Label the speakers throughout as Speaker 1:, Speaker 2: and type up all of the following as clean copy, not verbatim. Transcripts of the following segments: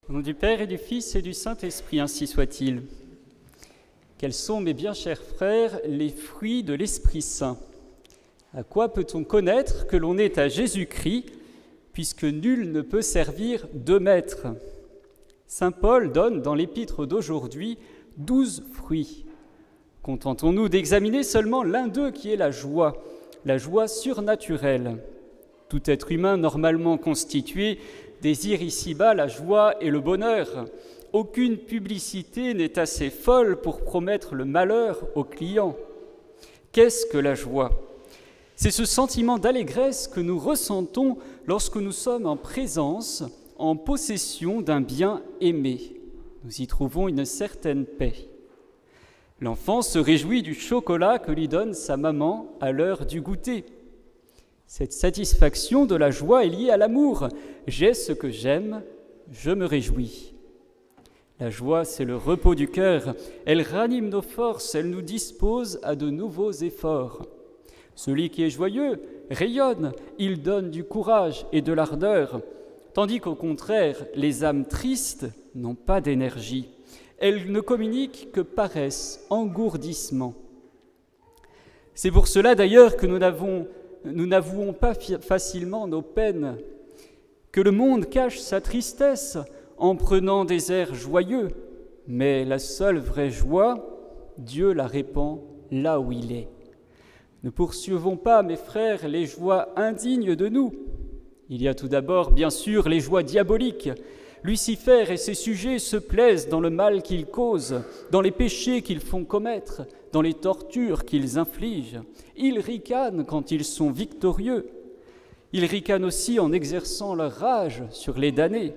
Speaker 1: Au nom du Père et du Fils et du Saint-Esprit, ainsi soit-il. Quels sont, mes bien chers frères, les fruits de l'Esprit Saint? À quoi peut-on connaître que l'on est à Jésus-Christ, puisque nul ne peut servir deux maîtres? Saint Paul donne dans l'épître d'aujourd'hui 12 fruits. Contentons-nous d'examiner seulement l'un d'eux qui est la joie surnaturelle. Tout être humain normalement constitué désire ici-bas la joie et le bonheur. Aucune publicité n'est assez folle pour promettre le malheur aux clients. Qu'est-ce que la joie? C'est ce sentiment d'allégresse que nous ressentons lorsque nous sommes en présence, en possession d'un bien aimé. Nous y trouvons une certaine paix. L'enfant se réjouit du chocolat que lui donne sa maman à l'heure du goûter. Cette satisfaction de la joie est liée à l'amour. J'ai ce que j'aime, je me réjouis. La joie, c'est le repos du cœur. Elle ranime nos forces, elle nous dispose à de nouveaux efforts. Celui qui est joyeux rayonne, il donne du courage et de l'ardeur, tandis qu'au contraire, les âmes tristes n'ont pas d'énergie. Elles ne communiquent que paresse, engourdissement. C'est pour cela d'ailleurs que nous n'avouons pas facilement nos peines, que le monde cache sa tristesse en prenant des airs joyeux, mais la seule vraie joie, Dieu la répand là où il est. Ne poursuivons pas, mes frères, les joies indignes de nous. Il y a tout d'abord, bien sûr, les joies diaboliques. Lucifer et ses sujets se plaisent dans le mal qu'ils causent, dans les péchés qu'ils font commettre, dans les tortures qu'ils infligent. Ils ricanent quand ils sont victorieux. Ils ricanent aussi en exerçant leur rage sur les damnés.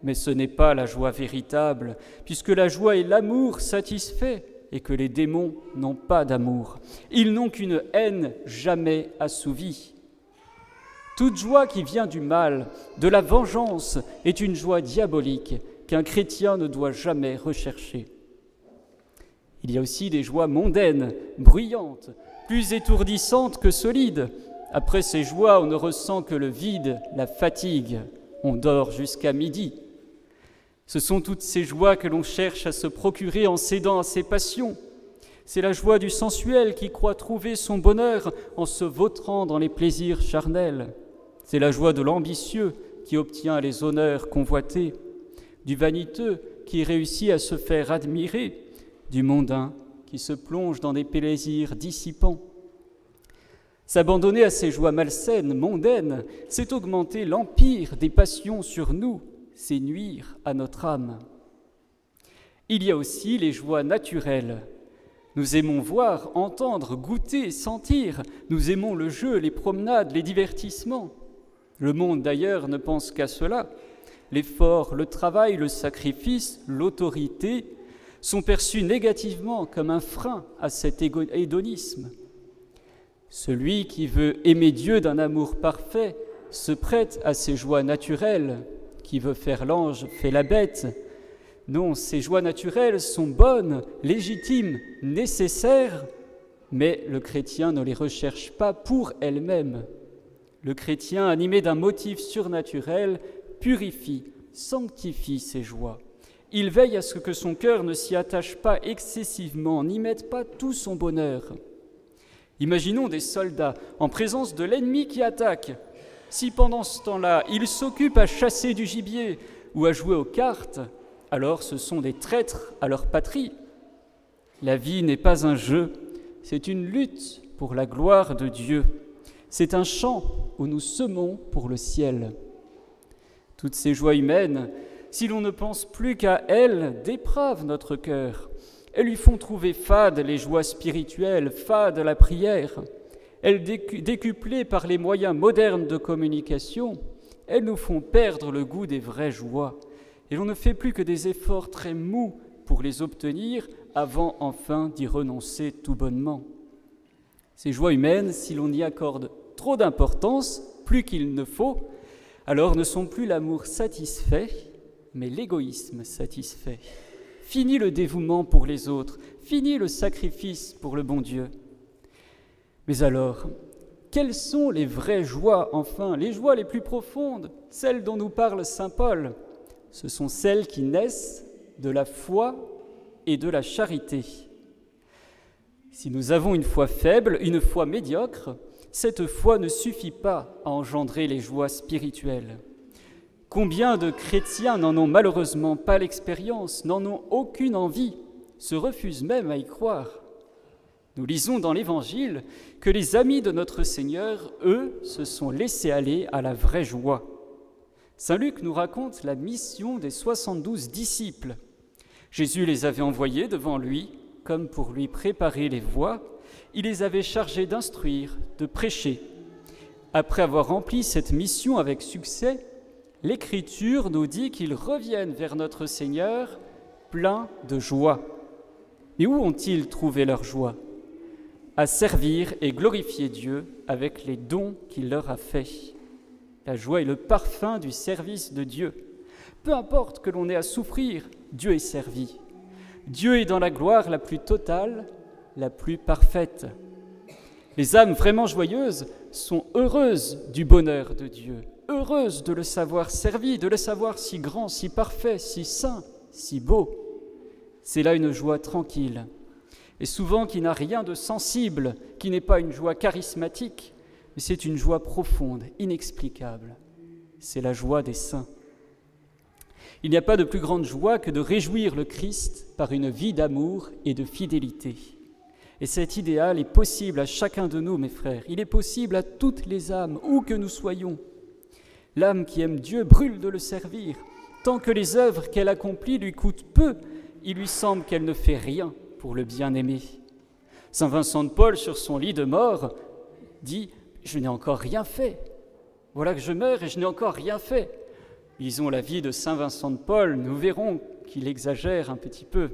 Speaker 1: Mais ce n'est pas la joie véritable, puisque la joie est l'amour satisfait et que les démons n'ont pas d'amour. Ils n'ont qu'une haine jamais assouvie. Toute joie qui vient du mal, de la vengeance, est une joie diabolique qu'un chrétien ne doit jamais rechercher. Il y a aussi des joies mondaines, bruyantes, plus étourdissantes que solides. Après ces joies, on ne ressent que le vide, la fatigue. On dort jusqu'à midi. Ce sont toutes ces joies que l'on cherche à se procurer en cédant à ses passions. C'est la joie du sensuel qui croit trouver son bonheur en se vautrant dans les plaisirs charnels. C'est la joie de l'ambitieux qui obtient les honneurs convoités, du vaniteux qui réussit à se faire admirer, du mondain qui se plonge dans des plaisirs dissipants. S'abandonner à ces joies malsaines, mondaines, c'est augmenter l'empire des passions sur nous, c'est nuire à notre âme. Il y a aussi les joies naturelles. Nous aimons voir, entendre, goûter, sentir. Nous aimons le jeu, les promenades, les divertissements. Le monde d'ailleurs ne pense qu'à cela. L'effort, le travail, le sacrifice, l'autorité sont perçus négativement comme un frein à cet hédonisme. Celui qui veut aimer Dieu d'un amour parfait se prête à ces joies naturelles. Qui veut faire l'ange fait la bête. Non, ces joies naturelles sont bonnes, légitimes, nécessaires, mais le chrétien ne les recherche pas pour elles-mêmes. Le chrétien, animé d'un motif surnaturel, purifie, sanctifie ses joies. Il veille à ce que son cœur ne s'y attache pas excessivement, n'y mette pas tout son bonheur. Imaginons des soldats en présence de l'ennemi qui attaque. Si pendant ce temps-là, ils s'occupent à chasser du gibier ou à jouer aux cartes, alors ce sont des traîtres à leur patrie. La vie n'est pas un jeu, c'est une lutte pour la gloire de Dieu. C'est un champ où nous semons pour le ciel. Toutes ces joies humaines, si l'on ne pense plus qu'à elles, dépravent notre cœur. Elles lui font trouver fades les joies spirituelles, fade la prière. Elles, décuplées par les moyens modernes de communication, elles nous font perdre le goût des vraies joies. Et l'on ne fait plus que des efforts très mous pour les obtenir avant enfin d'y renoncer tout bonnement. Ces joies humaines, si l'on y accorde trop d'importance, plus qu'il ne faut, alors ne sont plus l'amour satisfait, mais l'égoïsme satisfait. Fini le dévouement pour les autres, fini le sacrifice pour le bon Dieu. Mais alors, quelles sont les vraies joies, enfin, les joies les plus profondes, celles dont nous parle saint Paul? ce sont celles qui naissent de la foi et de la charité. Si nous avons une foi faible, une foi médiocre, cette foi ne suffit pas à engendrer les joies spirituelles. Combien de chrétiens n'en ont malheureusement pas l'expérience, n'en ont aucune envie, se refusent même à y croire. Nous lisons dans l'Évangile que les amis de notre Seigneur, eux, se sont laissés aller à la vraie joie. Saint Luc nous raconte la mission des 72 disciples. Jésus les avait envoyés devant lui, comme pour lui préparer les voies. Il les avait chargés d'instruire, de prêcher. Après avoir rempli cette mission avec succès, l'Écriture nous dit qu'ils reviennent vers notre Seigneur pleins de joie. Mais où ont-ils trouvé leur joie ? À servir et glorifier Dieu avec les dons qu'il leur a faits. La joie est le parfum du service de Dieu. Peu importe que l'on ait à souffrir, Dieu est servi. Dieu est dans la gloire la plus totale, la plus parfaite. Les âmes vraiment joyeuses sont heureuses du bonheur de Dieu, heureuses de le savoir servi, de le savoir si grand, si parfait, si saint, si beau. C'est là une joie tranquille, et souvent qui n'a rien de sensible, qui n'est pas une joie charismatique, mais c'est une joie profonde, inexplicable. C'est la joie des saints. Il n'y a pas de plus grande joie que de réjouir le Christ par une vie d'amour et de fidélité. Et cet idéal est possible à chacun de nous, mes frères. Il est possible à toutes les âmes, où que nous soyons. L'âme qui aime Dieu brûle de le servir. Tant que les œuvres qu'elle accomplit lui coûtent peu, il lui semble qu'elle ne fait rien pour le bien-aimé. Saint Vincent de Paul, sur son lit de mort, dit « Je n'ai encore rien fait. Voilà que je meurs et je n'ai encore rien fait. » Lisons la vie de Saint Vincent de Paul, nous verrons qu'il exagère un petit peu.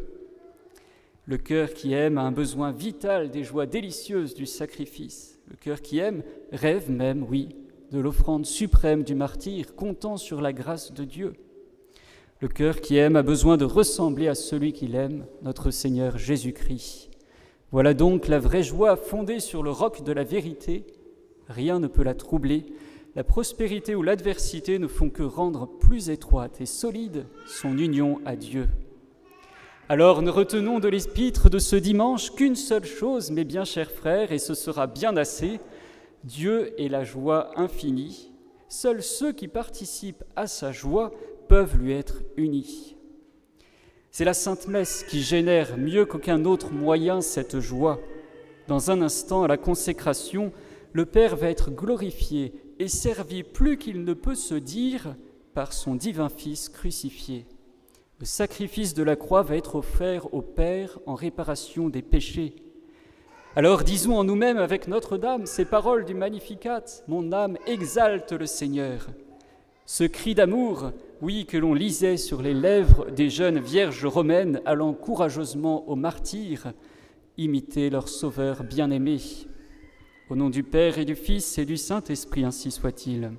Speaker 1: Le cœur qui aime a un besoin vital des joies délicieuses du sacrifice. Le cœur qui aime rêve même, oui, de l'offrande suprême du martyr, comptant sur la grâce de Dieu. Le cœur qui aime a besoin de ressembler à celui qu'il aime, notre Seigneur Jésus-Christ. Voilà donc la vraie joie fondée sur le roc de la vérité. Rien ne peut la troubler. La prospérité ou l'adversité ne font que rendre plus étroite et solide son union à Dieu. Alors ne retenons de l'épître de ce dimanche qu'une seule chose, mes bien chers frères, et ce sera bien assez. Dieu est la joie infinie. Seuls ceux qui participent à sa joie peuvent lui être unis. C'est la Sainte Messe qui génère mieux qu'aucun autre moyen cette joie. Dans un instant, à la consécration, le Père va être glorifié et servi plus qu'il ne peut se dire par son divin Fils crucifié. Le sacrifice de la croix va être offert au Père en réparation des péchés. Alors disons en nous-mêmes avec Notre-Dame ces paroles du Magnificat, « Mon âme exalte le Seigneur ». Ce cri d'amour, oui, que l'on lisait sur les lèvres des jeunes vierges romaines allant courageusement aux martyrs, imiter leur Sauveur bien-aimé. Au nom du Père et du Fils et du Saint-Esprit, ainsi soit-il.